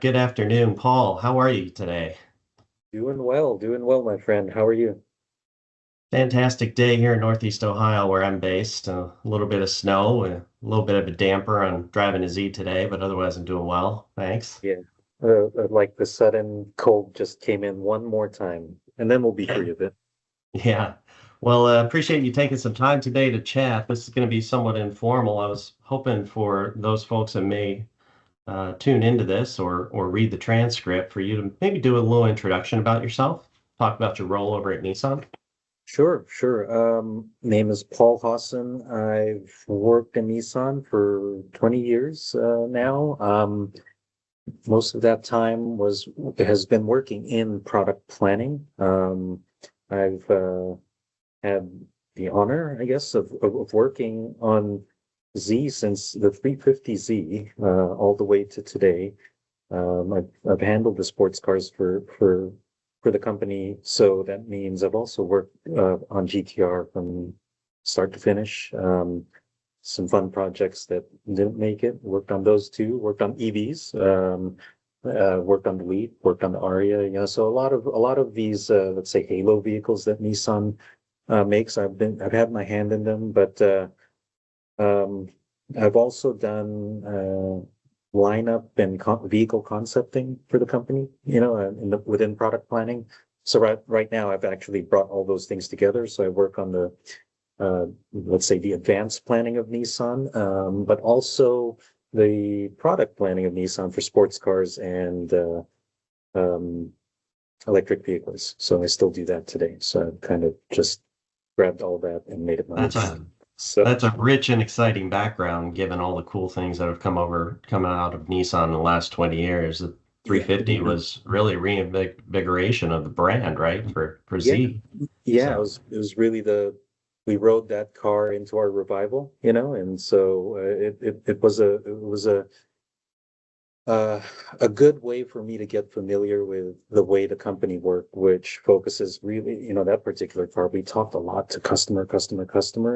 Good afternoon, Paul. How are you today? Doing well, my friend. How are you? Fantastic day here in Northeast Ohio, where I'm based. A little bit of snow, and a little bit of a damper on driving a Z today, but otherwise I'm doing well. Thanks. Yeah. Like the sudden cold just came in one more time, and then we'll be free of it. Yeah. Well, appreciate you taking some time today to chat. This is going to be somewhat informal. I was hoping for those folks that may tune into this or read the transcript for you to maybe do a little introduction about yourself, talk about your role over at Nissan. Sure. Name is Paul Hawson. I've worked in Nissan for 20 years now. Most of that time has been working in product planning. I've had the honor, I guess, of working on Z since the 350Z all the way to today. I've handled the sports cars for the company, so that means I've also worked on GTR from start to finish. Some fun projects that didn't make it. Worked on those too. Worked on EVs. Worked on the Leaf. Worked on the Aria. So a lot of these let's say Halo vehicles that Nissan makes. I've had my hand in them, but um, I've also done lineup and vehicle concepting for the company, within product planning. So right now, I've actually brought all those things together. So I work on the, let's say, the advanced planning of Nissan, but also the product planning of Nissan for sports cars and um, electric vehicles. So I still do that today. So I've kind of just grabbed all that and made it mine. That's a So That's a rich and exciting background, given all the cool things that have coming out of Nissan in the last 20 years. The yeah, 350 was really reinvigoration of the brand, right? For yeah, Z. yeah. It So was it was really the we rode that car into our revival, and so uh, a good way for me to get familiar with the way the company worked, which focuses really, that particular car. We talked a lot to customer,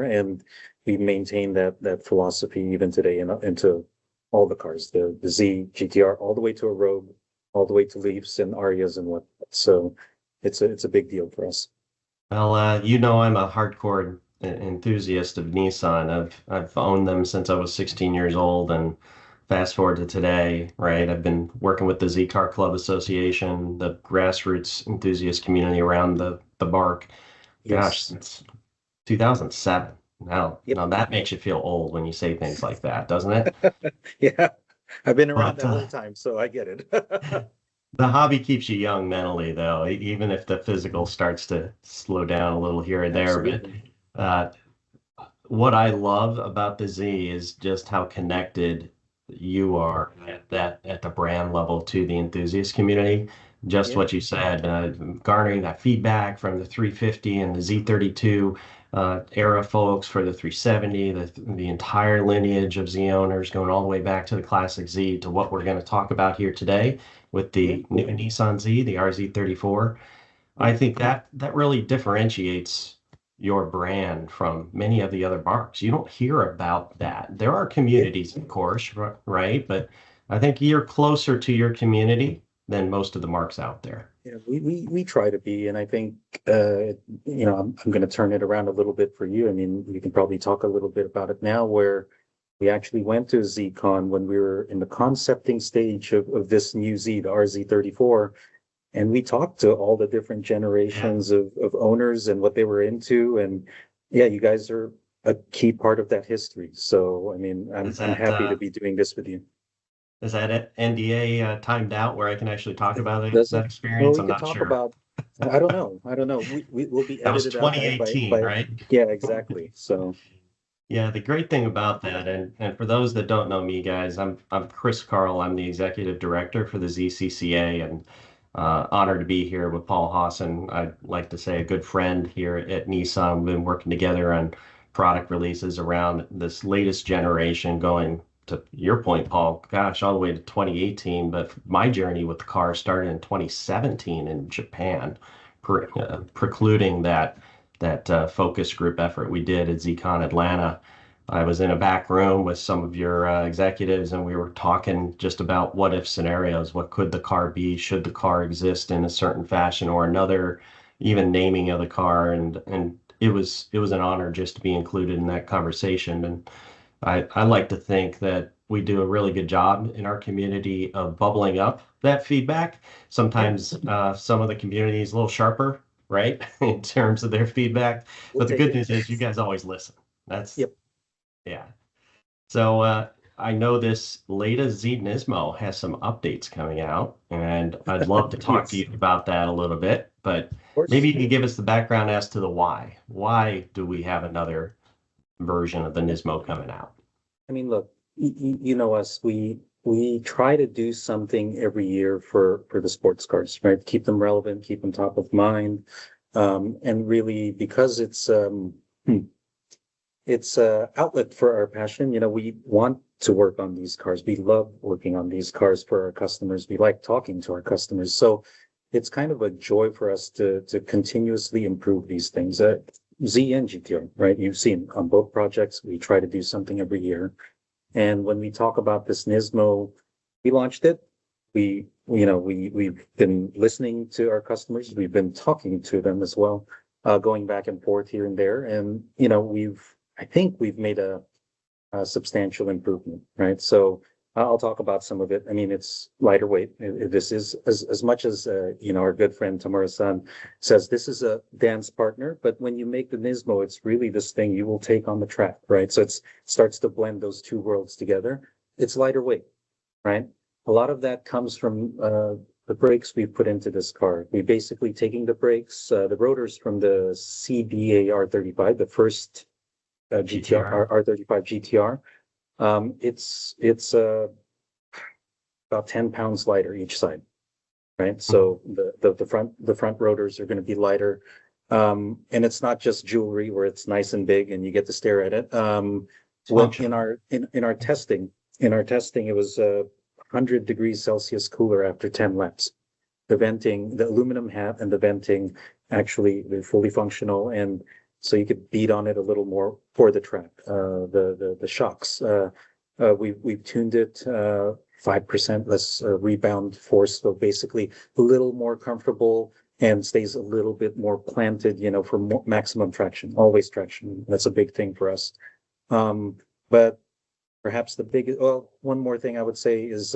and we maintain that philosophy even today into all the cars, the Z, GTR, all the way to a Rogue, all the way to Leafs and Arias and what. So it's a big deal for us. well, I'm a hardcore enthusiast of Nissan. I've owned them since I was 16 years old, and fast forward to today, right? I've been working with the Z Car Club Association, the grassroots enthusiast community around the bark. Yes. Gosh, since 2007. Yep. Now that makes you feel old when you say things like that, doesn't it? Yeah. I've been around But that whole time, so I get it. the hobby keeps you young mentally, though, even if the physical starts to slow down a little here and there. But Absolutely. uh, what I love about the Z is just how connected you are at the brand level to the enthusiast community. Just Yeah. what you said, garnering that feedback from the 350 and the Z32 era folks for the 370, the entire lineage of Z owners going all the way back to the classic Z to what we're going to talk about here today with Yeah. the new Nissan Z, the RZ34. I think that really differentiates your brand from many of the other marks. You don't hear about that. There are Yeah. communities, of course, right? But I think you're closer to your community than most of the marks out there. Yeah, we try to be, and I think I'm going to turn it around a little bit for you. I mean, we can probably talk a little bit about it now, where we actually went to ZCon when we were in the concepting stage of this new Z, the RZ34, and we talked to all the different Yeah. generations of owners and what they were into, and yeah, you guys are a key part of that history. So, I mean, I'm Is I'm that happy to be doing this with you. is that NDA timed out where I can actually talk about Does that it? Well, experience? we I'm could not talk sure. about. I don't know. I don't know. We will be That was edited out by. 2018, right? Yeah, exactly. So Yeah, the great thing about that, and for those that don't know me, guys, I'm Chris Carl. I'm the executive director for the ZCCA, and honored to be here with Paul Hawson. I'd like to say a good friend here at Nissan. We've been working together on product releases around this latest generation, going to your point, Paul. Gosh, all the way to 2018. But my journey with the car started in 2017 in Japan, precluding that focus group effort we did at ZCon Atlanta. I was in a back room with some of your executives, and we were talking just about what if scenarios. What could the car be? Should the car exist in a certain fashion or another? Even naming of the car, and it was an honor just to be included in that conversation. And I like to think that we do a really good job in our community of bubbling up that feedback. Yeah, Sometimes some of the community is a little sharper, right, in terms of their feedback. we'll But the take good it. news is you guys always listen. That's Yep. yeah. So I know this latest Z Nismo has some updates coming out, and I'd love to talk to Yes, you about that a little bit. But of maybe course. you can give us the background as to the why. Why do we have another version of the Nismo coming out? I mean, look, you know us. We try to do something every year for the sports cars, right? Keep them relevant, keep them top of mind, and really because it's a outlet for our passion. You know, we want to work on these cars. We love working on these cars for our customers. We like talking to our customers. So it's kind of a joy for us to continuously improve these things. Z and GTR, right? You've seen on both projects, we try to do something every year. And when we talk about this Nismo, we launched it. We've been listening to our customers. We've been talking to them as well, going back and forth here and there. And, I think we've made a substantial improvement, right? So I'll talk about some of it. I mean, it's lighter weight. This is as much as, our good friend Tamura-san says, this is a dance partner, but when you make the Nismo, it's really this thing you will take on the track, right? So it starts to blend those two worlds together. It's lighter weight, right? A lot of that comes from the brakes we put into this car. We basically taking the brakes, the rotors from the CBA R35, the first GTR GTR. R35 GTR. It's about 10 pounds lighter each side, right? So the front rotors are going to be lighter. And it's not just jewelry where it's nice and big and you get to stare at it. It's When functional. in our testing, it was 100 degrees Celsius cooler after 10 laps. The aluminum hat and the venting actually they're fully functional, and so you could beat on it a little more for the track. The shocks, we've tuned it 5% less rebound force, so basically a little more comfortable and stays a little bit more planted, for maximum traction, always traction. That's a big thing for us. But perhaps one more thing I would say is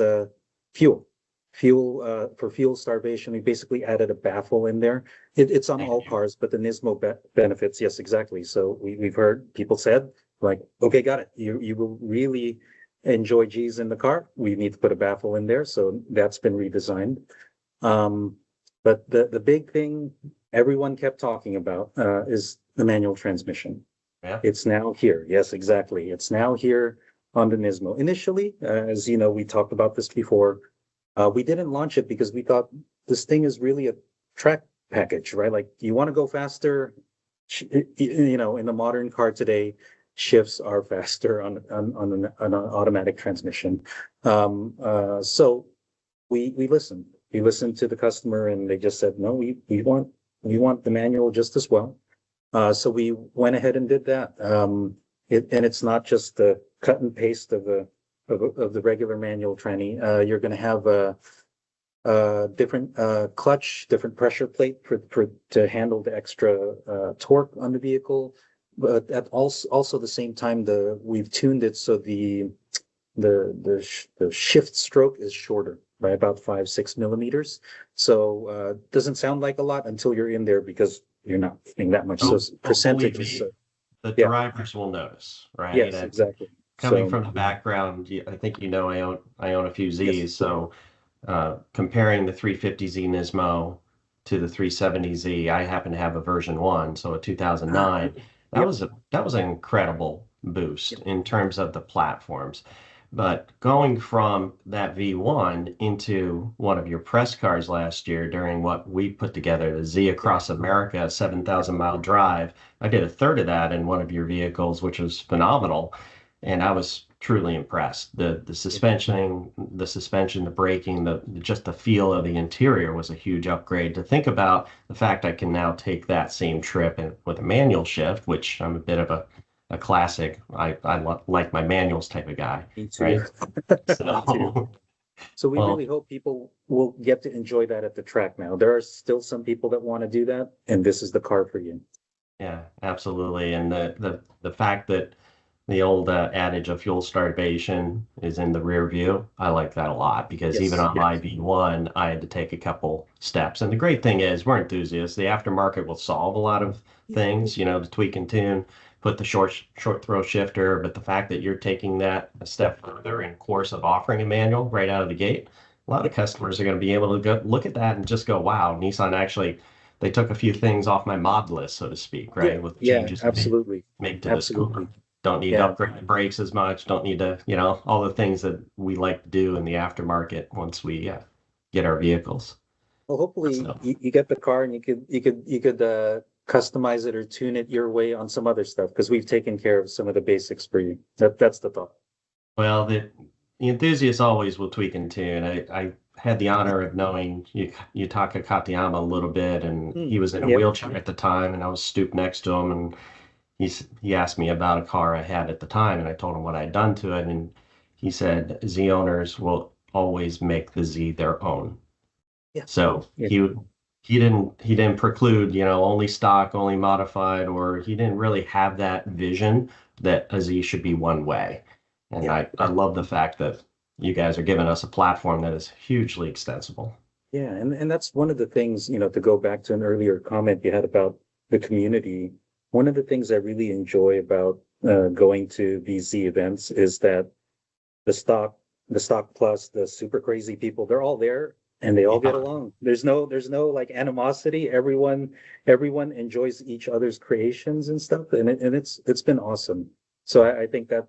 fuel. For fuel starvation, we basically added a baffle in there. It's on all Thank you. cars, but the NISMO benefits, yes, exactly. So we've heard people said, like, okay, got it. You will really enjoy G's in the car. We need to put a baffle in there. So that's been redesigned. But the big thing everyone kept talking about is the manual transmission. Yeah. It's now here. Yes, exactly. It's now here on the NISMO. Initially, as you know, we talked about this before. We didn't launch it because we thought this thing is really a track package, right? Like you want to go faster, in the modern car today, shifts are faster on an automatic transmission. So we listened. We listened to the customer, and they just said, no, we want the manual just as well. So we went ahead and did that. And it's not just the cut and paste of the regular manual tranny. You're going to have a different clutch, different pressure plate to handle the extra torque on the vehicle. But at also the same time, we've tuned it so the shift stroke is shorter by about 5-6 millimeters. So doesn't sound like a lot until you're in there because you're not paying that much. So Believe percentages. me, the Yeah. drivers will notice, right? Yes, And exactly. coming So from the background, I think I own a few yes. Z's. So comparing the 350Z Nismo to the 370Z, I happen to have a version one, so a 2009. Yep. That was an incredible boost Yep. in terms of the platforms. But going from that V1 into one of your press cars last year during what we put together, the Z Across America 7,000-mile drive, I did a third of that in one of your vehicles, which was phenomenal. And I was truly impressed. The suspension, the braking, just the feel of the interior was a huge upgrade. To think about the fact I can now take that same trip and with a manual shift, which I'm a bit of a classic. I like my manuals type of guy, Me too. right? Me too. So, So we well, really hope people will get to enjoy that at the track now. There are still some people that want to do that, and this is the car for you. yeah, absolutely. And the fact that the old adage of fuel starvation is in the rear view, I like that a lot because even Yes. on my V1, I had to take a couple steps. And the great thing is, we're enthusiasts. The aftermarket will solve a lot of things, to tweak and tune, put the short throw shifter. But the fact that you're taking that a step further in course of offering a manual right out of the gate, a lot of Yep. customers are going to be able to go look at that and just go, wow, Nissan actually they took a few things off my mod list, so to speak, Yeah. right? With Yeah. changes they Absolutely. make to this cooler. Absolutely. Don't need to Yeah. upgrade the brakes as much. Don't need to, all the things that we like to do in the aftermarket once we get our vehicles. Well, hopefully So, you get the car and you could customize it or tune it your way on some other stuff because we've taken care of some of the basics for you. That's the thought. well, the enthusiasts always will tweak and tune. I had the honor of knowing Yutaka Katayama a little bit, and he was in a Yep. wheelchair at the time, and I was stooped next to him, and he asked me about a car I had at the time, and I told him what I had done to it, and he said Z owners will always make the Z their own. Yeah. So Yeah. he didn't preclude, only stock, only modified, or he didn't really have that vision that a Z should be one way. And Yeah. I love the fact that you guys are giving us a platform that is hugely extensible. Yeah, and that's one of the things, to go back to an earlier comment you had about the community. One of the things I really enjoy about going to these Z events is that the stock, the stock plus the super crazy people, they're all there and they all get Yeah. along. There's no like animosity. Everyone enjoys each other's creations and stuff, and it's been awesome. So I think that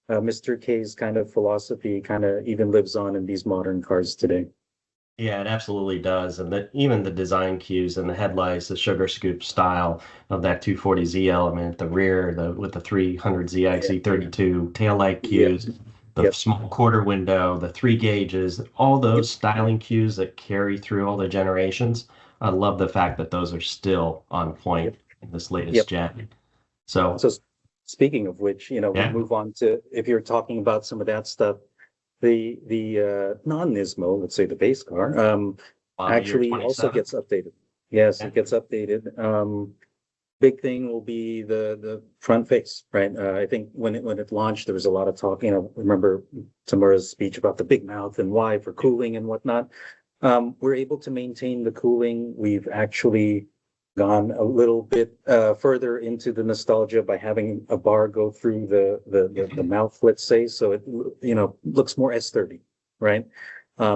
Mr. K's kind of philosophy kind of even lives on in these modern cars today. Yeah, it absolutely does. And that even the design cues and the headlights, the sugar scoop style of that 240Z element, the rear, with the 300ZX Yeah, Z32 taillight yeah, cues, the yep, small quarter window, the three gauges, all yep, those styling cues that carry through all the generations. I love the fact that those are still on point yep, in this latest yep. gen. So, So speaking of which, we yeah, move on to if you're talking about some of that stuff, the non-Nismo, let's say the base car, model year actually also 27. gets updated. Yes, Yeah. it gets updated. Big thing will be the front face, right? I think when it launched, there was a lot of talk. Remember Tamura's speech about the big mouth and why for cooling and whatnot. We're able to maintain the cooling. We've actually gone a little bit further into the nostalgia by having a bar go through the mouth, let's say, so it looks more S30, right?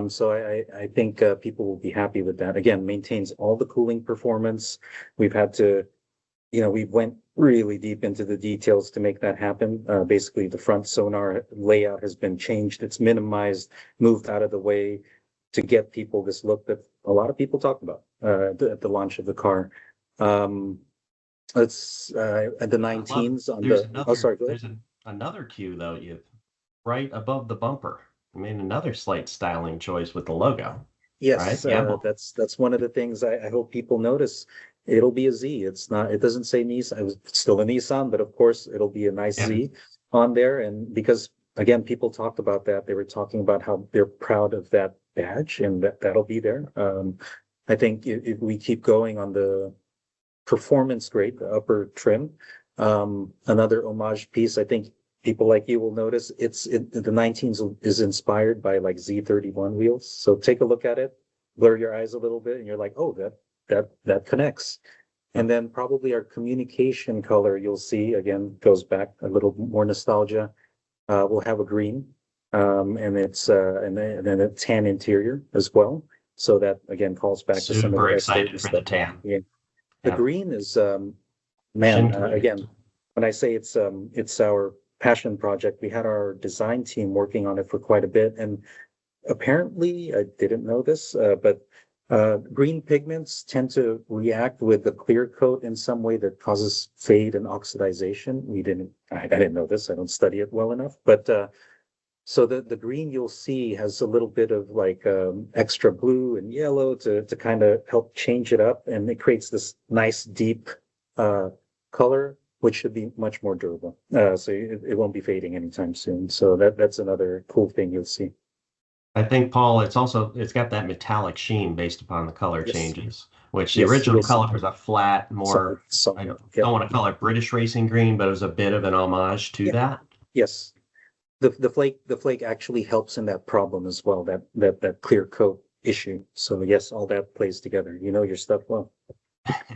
So I think people will be happy with that. Again, maintains all the cooling performance. We've had to, we went really deep into the details to make that happen. Basically, the front sonar layout has been changed. It's minimized, moved out of the way to get people this look that a lot of people talked about at the launch of the car. Um, let's at the I love 19s on there's oh, another sorry, go ahead. there's another cue though, you right above the bumper. I made another slight styling choice with the logo, right? Yes, The emblem. that's one of the things I hope people notice. It'll be a Z. It's not, it doesn't say Nissan. It was still a Nissan, but of course it'll be a nice Yeah. Z on there. And because again, people talked about that. They were talking about how they're proud of that badge and that'll be there. I think if we keep going on the performance grade, the upper trim. Another homage piece, I think people like you will notice the 19s is inspired by like Z31 wheels. So take a look at it, blur your eyes a little bit, and you're like, oh, that connects. And then probably our communication color, you'll see again goes back a little more nostalgia. We'll have a green, and then a tan interior as well. So that again calls back to some of Super the excited S30 for the stuff. tan. Yeah. The Yeah. green is Shin man, green. again, when I say it's our passion project, we had our design team working on it for quite a bit. And apparently, I didn't know this, but green pigments tend to react with the clear coat in some way that causes fade and oxidization. I didn't know this. I don't study it well enough, but so the green you'll see has a little bit of like extra blue and yellow to kind of help change it up, and it creates this nice deep uh, color which should be much more durable. So it won't be fading anytime soon. So that's another cool thing you'll see. I think, Paul, it's got that metallic sheen based upon the color Yes, changes, which the yes, original yes. color was a flat, Solid, more, I solid. don't Yep. want to call it British racing green, but it was a bit of an homage to Yeah. that. Yes. The flake actually helps in that problem as well, that clear coat issue. So yes, all that plays together. You know your stuff well.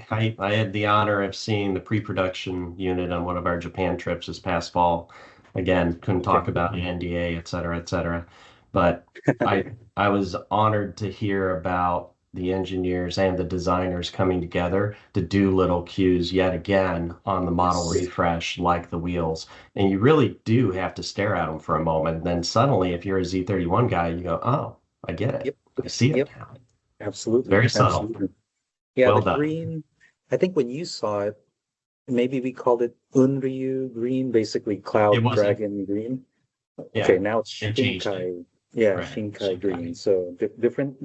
I had the honor of seeing the pre-production unit on one of our Japan trips this past fall. Again, couldn't talk Okay. about the NDA, et cetera, et cetera. But I was honored to hear about the engineers and the designers coming together to do little cues yet again on the model Yes. refresh, like the wheels. And you really do have to stare at them for a moment. Then suddenly, if you're a Z31 guy, you go, "Oh, I get it. Yep. I see it Yep. now." Absolutely. Very subtle. Absolutely. Yeah, Well the done. green, I think when you saw it, maybe we called it Unryu green, basically It cloud wasn't, dragon green. Okay, yeah, now it's they changed it. Shinkai. Yeah, Right. Shinkai green. Shinkai. So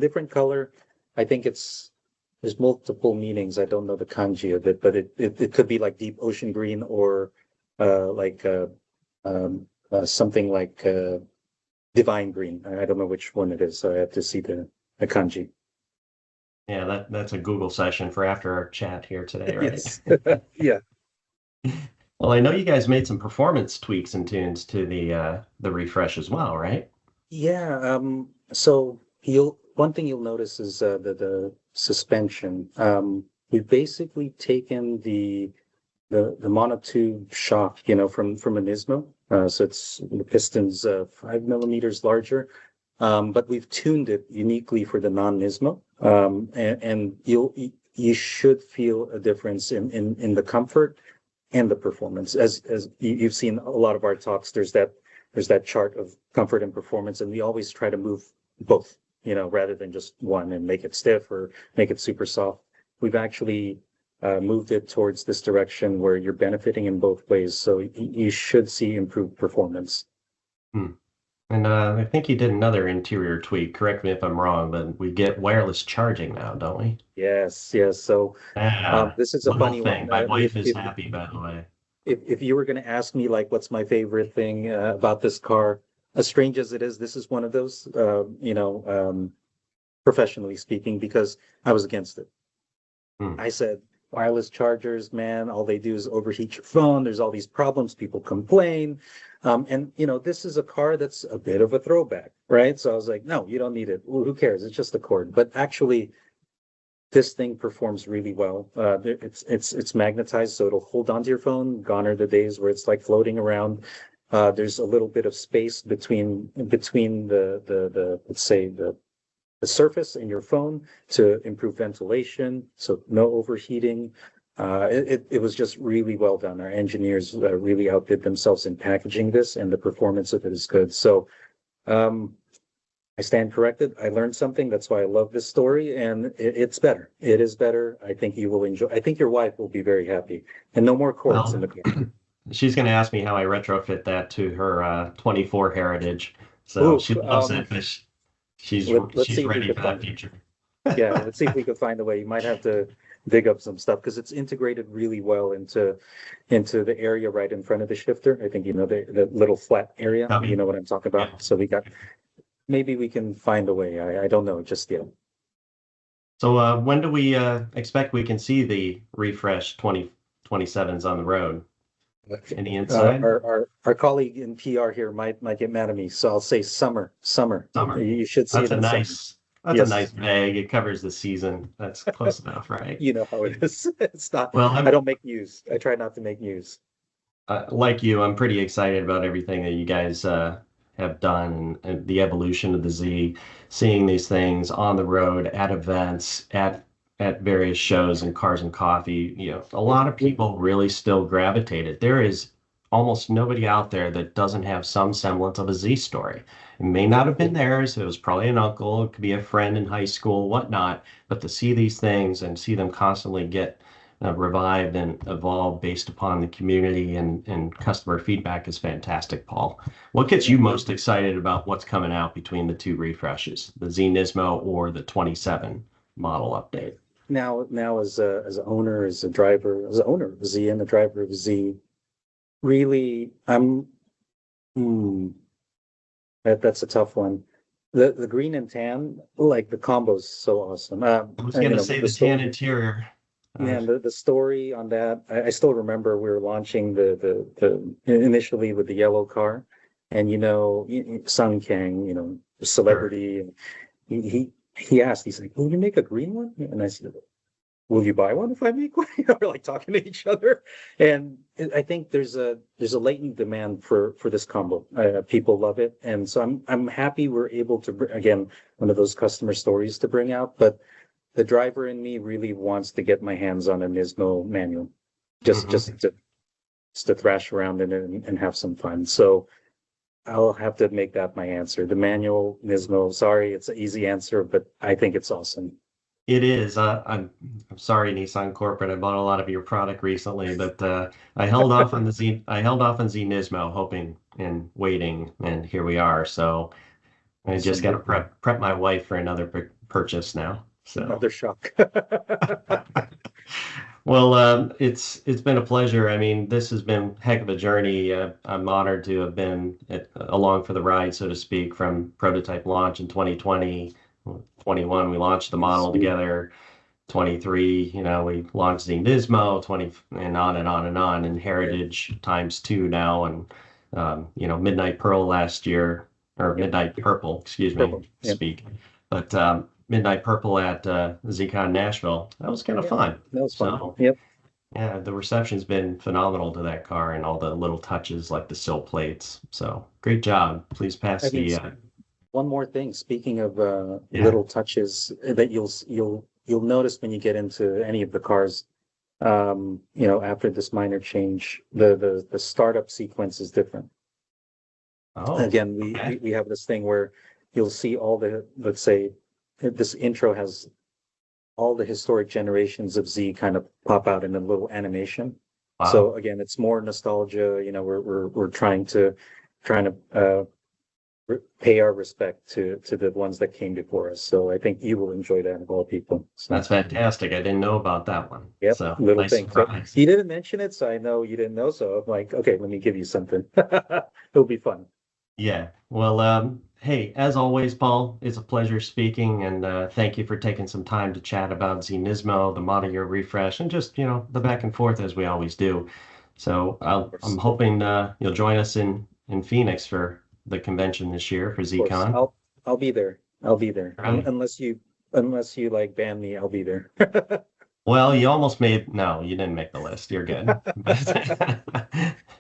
different color. I think there's multiple meanings. I don't know the kanji of it, but it could be like deep ocean green or like something like divine green. I don't know which one it is, so I have to see the kanji. Yeah, that's a Google session for after our chat here today, right? Yes. Yeah. Well, I know you guys made some performance tweaks and tunes to the refresh as well, right? Yeah, so you'll one thing you'll notice is the suspension. We've basically taken the monotube shock, from a NISMO. So it's the piston's 5 millimeters larger, but we've tuned it uniquely for the non-NISMO. And you should feel a difference in the comfort and the performance. As you've seen a lot of our talks, there's that chart of comfort and performance, and we always try to move both, rather than just one and make it stiff or make it super soft. We've actually moved it towards this direction where you're benefiting in both ways. So you should see improved performance. Hmm. And I think you did another interior tweak. Correct me if I'm wrong, but we get wireless charging now, don't we? Yes, yes. So Yeah, this is a little funny one. thing. My wife is happy, by the way. If you were going to ask me like what's my favorite thing about this car, as strange as it is, this is one of those, professionally speaking, because I was against it. Hmm. I said, wireless chargers, man, all they do is overheat your phone. There's all these problems. People complain. And, this is a car that's a bit of a throwback, right? So I was like, no, you don't need it. Well, who cares? It's just a cord. But actually, this thing performs really well. It's magnetized, so it'll hold onto your phone. Gone are the days where it's like floating around. There's a little bit of space between the let's say the surface and your phone to improve ventilation, so no overheating. It was just really well done. Our engineers really outdid themselves in packaging this, and the performance of it is good. So I stand corrected. I learned something. That's why I love this story, and it's better. It is better. I think you will enjoy. I think your wife will be very happy, and no more cords in the Well, car. she's going to ask me how I retrofit that to her 24 Heritage. So Ooh, she loves it, but let's see she's if we ready could for that find. feature. Yeah, let's see if we could find a way. You might have to dig up some stuff because it's integrated really well into the area right in front of the shifter. I think the little flat area. You Copy. know what I'm talking Yeah. about. So maybe we can find a way. I don't know just yet. So when do we expect we can see the refresh 2027s on the road? Any insight? Our colleague in PR here might get mad at me, so I'll say summer. Summer. Summer. You should see That's it a in summer. nice Yes, bag. It covers the season. That's close enough, right? you know how it is. It's not. Well, I don't make news. I try not to make news. like you, I'm pretty excited about everything that you guys have done and the evolution of the Z, seeing these things on the road at events, at various shows and Cars and Coffee. A lot of people really still gravitated. There is almost nobody out there that doesn't have some semblance of a Z story. It may not have been theirs. It was probably an uncle. It could be a friend in high school, whatnot. But to see these things and see them constantly get revived and evolved based upon the community and customer feedback is fantastic, Paul. What gets you most excited about what's coming out between the two refreshes, the Z Nismo or the 27 model update? now as an owner, as a driver, as an owner of Z and a driver of Z, really, hmm, that's a tough one. The green and tan, like the combo's so awesome. I was And, going to say the the tan story, interior. yeah, the story on that, I still remember we were launching the initially with the yellow car, and Sung Kang, the Sure. celebrity, and he asked, he's like, "Will you make a green one?" And I said, "Will you buy one if I make one?" We're like talking to each other, and I think there's a latent demand for this combo. People love it, and so I'm happy we're able to again, one of those customer stories to bring out. But the driver in me really wants to get my hands on a Nismo manual, just Hmm. just to just to thrash around in it and have some fun. So I'll have to make that my answer. The manual Nismo. Sorry, it's an easy answer, but I think it's awesome. It is. I'm sorry, Nissan Corporate. I bought a lot of your product recently, but I held off on the Z. I held off on Z Nismo, hoping and waiting, and here we are. So I just Awesome. got to prep my wife for another purchase now. So. Another shock. Well, it's been a pleasure. I mean, this has been a heck of a journey. I'm honored to have been along for the ride, so to speak, from prototype launch in 2020, 21. We launched the model Sweet. together. 23, we launched the Nismo, 20, and on and on and on, and Yeah. Heritage times two now, and Midnight Pearl last year, or Yep. Midnight Purple, excuse me, Purple. Yep. speak. But Midnight Purple at ZCon Nashville, that was kind of Yep. fun. That was fun. So Yep. yeah, the reception's been phenomenal to that car and all the little touches like the sill plates. So great job. Please pass I mean, the one more thing. Speaking of yeah. little touches that you'll notice when you get into any of the cars, after this minor change, the startup sequence is different. Oh, Again, okay. we have this thing where you'll see all let's say, this intro has all the historic generations of Z kind of pop out in a little animation. So Wow. again, it's more nostalgia. We're trying to pay our respect to the ones that came before us. So I think you will enjoy that of all people. So That's fantastic. I didn't know about that one. yep, So little nice things. So surprise. you didn't mention it, so I know you didn't know. So I'm like, okay, let me give you something. It'll be fun. Yeah. Well, hey, as always, Paul, it's a pleasure speaking, and thank you for taking some time to chat about Znismo, the model year refresh, and just, the back and forth as we always do. So Of I'm course, hoping you'll join us in Phoenix for the convention this year for of course. ZCon. I'll be there. I'll be there. Right. Unless you like ban me, I'll be there. Well, you almost made, no, you didn't make the list. You're good. Of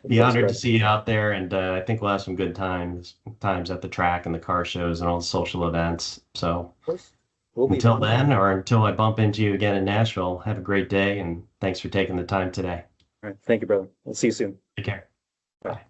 Be course, honored to brother. see you out there, and I think we'll have some good times at the track and the car shows and all the social events. So Of course, we'll be until there. then, or until I bump into you again in Nashville, have a great day, and thanks for taking the time today. All right. Thank you, brother. We'll see you soon. Take care. Bye. Bye.